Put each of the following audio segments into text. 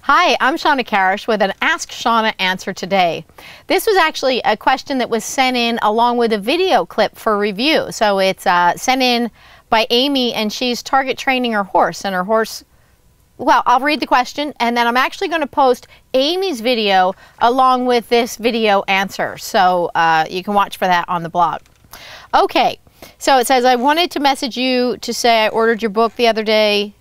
Hi, I'm Shawna Karrasch with an Ask Shawna answer today. This was actually a question that was sent in along with a video clip for review. So it's sent in by Amy, and she's target training her horse. And her horse, well, I'll read the question, and then I'm actually going to post Amy's video along with this video answer. So you can watch for that on the blog. Okay, so it says, I wanted to message you to say I ordered your book the other day,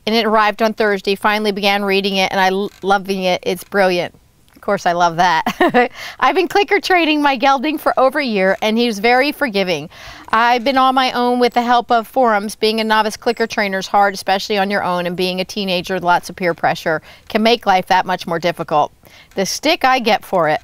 and it arrived on Thursday. Finally began reading it, and I'm loving it. It's brilliant. Of course, I love that. I've been clicker training my gelding for over a year, and he's very forgiving. I've been on my own with the help of forums. Being a novice clicker trainer is hard, especially on your own, and being a teenager with lots of peer pressure can make life that much more difficult. The stick I get for it.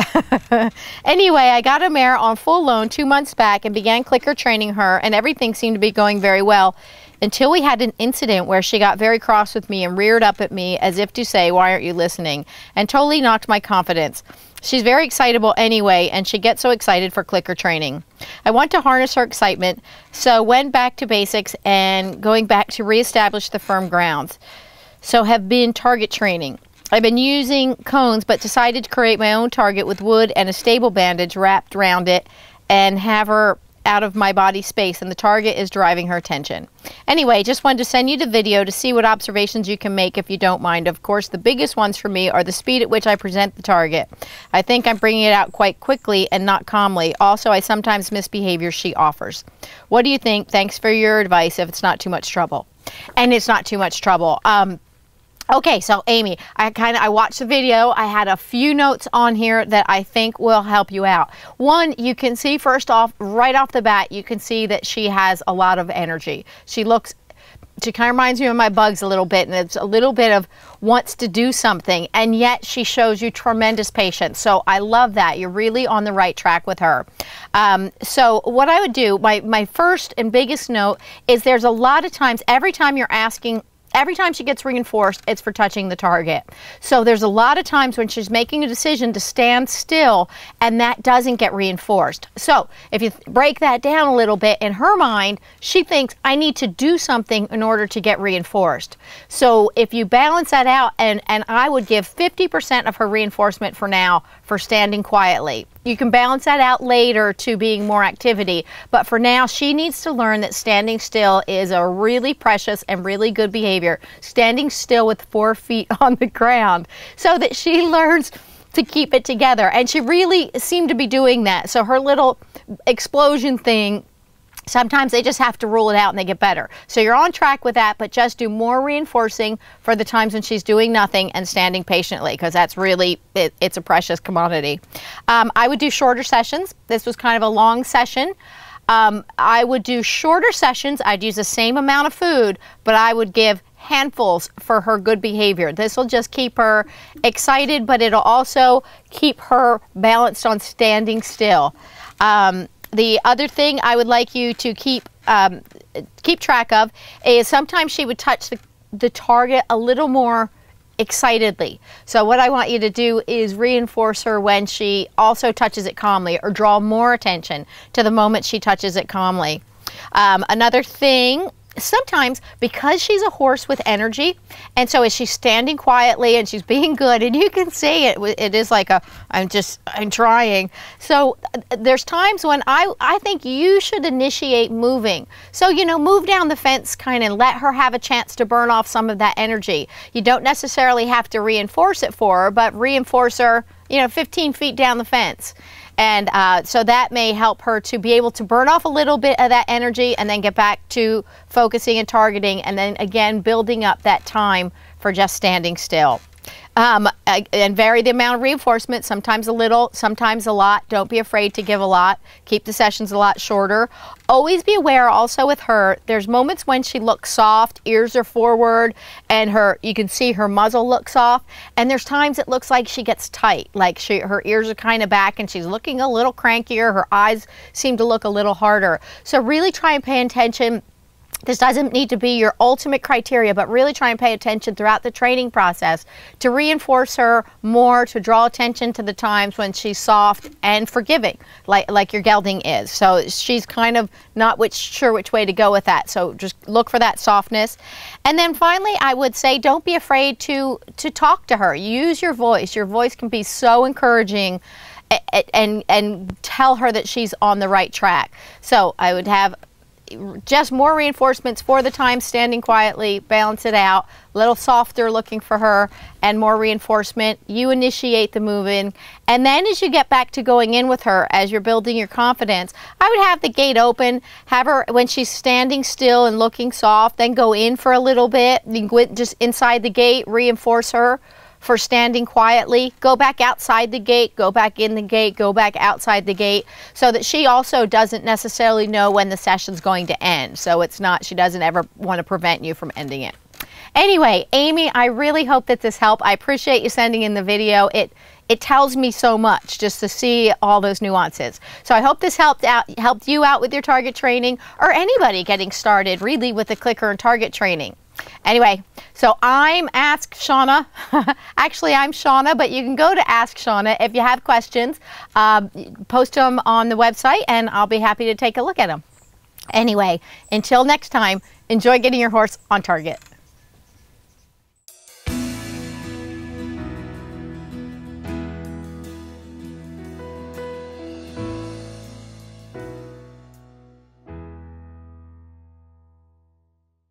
Anyway, I got a mare on full loan 2 months back and began clicker training her, and everything seemed to be going very well, until we had an incident where she got very cross with me and reared up at me as if to say, why aren't you listening? And totally knocked my confidence. She's very excitable anyway, and she gets so excited for clicker training. I want to harness her excitement, so went back to basics and going back to reestablish the firm grounds. So have been target training. I've been using cones, but decided to create my own target with wood and a stable bandage wrapped around it and have her out of my body space, and the target is driving her attention. Anyway, just wanted to send you the video to see what observations you can make if you don't mind. Of course, the biggest ones for me are the speed at which I present the target. I think I'm bringing it out quite quickly and not calmly. Also, I sometimes miss behaviors she offers. What do you think? Thanks for your advice if it's not too much trouble. And it's not too much trouble. Okay, so Amy, I watched the video. I had a few notes on here that I think will help you out. One, you can see first off, right off the bat, you can see that she has a lot of energy. She kind of reminds me of my bugs a little bit, and it's a little bit of wants to do something, and yet she shows you tremendous patience. So I love that. You're really on the right track with her. So what I would do, my first and biggest note is there's a lot of times, every time she gets reinforced, it's for touching the target. So there's a lot of times when she's making a decision to stand still, and that doesn't get reinforced. So if you break that down a little bit, in her mind, she thinks, I need to do something in order to get reinforced. So if you balance that out, and I would give 50% of her reinforcement for now for standing quietly. You can balance that out later to being more activity, but for now she needs to learn that standing still is a really precious and really good behavior. Standing still with 4 feet on the ground, so that she learns to keep it together, and she really seemed to be doing that. So her little explosion thing, sometimes they just have to rule it out and they get better. So you're on track with that, but just do more reinforcing for the times when she's doing nothing and standing patiently, because that's really, it's a precious commodity. I would do shorter sessions. This was kind of a long session. I would do shorter sessions. I'd use the same amount of food, but I would give handfuls for her good behavior. This will just keep her excited, but it'll also keep her balanced on standing still. The other thing I would like you to keep track of is sometimes she would touch the target a little more excitedly. So what I want you to do is reinforce her when she also touches it calmly, or draw more attention to the moment she touches it calmly. Another thing, sometimes because she's a horse with energy, and so as she's standing quietly and she's being good, and you can see it is like I'm trying. So there's times when I think you should initiate moving. So, you know, move down the fence kind of, let her have a chance to burn off some of that energy. You don't necessarily have to reinforce it for her, but reinforce her, you know, 15 feet down the fence. And so that may help her to be able to burn off a little bit of that energy and then get back to focusing and targeting, and then again building up that time for just standing still. And vary the amount of reinforcement, sometimes a little, sometimes a lot. Don't be afraid to give a lot. Keep the sessions a lot shorter. Always be aware also with her, there's moments when she looks soft, ears are forward, and you can see her muzzle looks off. And there's times it looks like she gets tight, like her ears are kind of back and she's looking a little crankier. Her eyes seem to look a little harder. So really try and pay attention This doesn't need to be your ultimate criteria, but really try and pay attention throughout the training process to reinforce her more, to draw attention to the times when she's soft and forgiving, like your gelding is. So she's kind of not sure which way to go with that. So just look for that softness. And then finally, I would say don't be afraid to talk to her. Use your voice. Your voice can be so encouraging, and tell her that she's on the right track. So I would have just more reinforcements for the time standing quietly, balance it out, a little softer looking for her, and more reinforcement. You initiate the moving, and then as you get back to going in with her, as you're building your confidence, I would have the gate open, have her, when she's standing still and looking soft, then go in for a little bit, you go just inside the gate, reinforce her for standing quietly, go back outside the gate, go back in the gate, go back outside the gate, so that she also doesn't necessarily know when the session's going to end. So it's not, she doesn't ever want to prevent you from ending it. Anyway, Amy, I really hope that this helped. I appreciate you sending in the video. It tells me so much just to see all those nuances. So I hope this helped you out with your target training, or anybody getting started really with the clicker and target training. Anyway, so I'm Ask Shawna. Actually, I'm Shawna, but you can go to Ask Shawna if you have questions. Post them on the website, and I'll be happy to take a look at them. Anyway, until next time, enjoy getting your horse on target.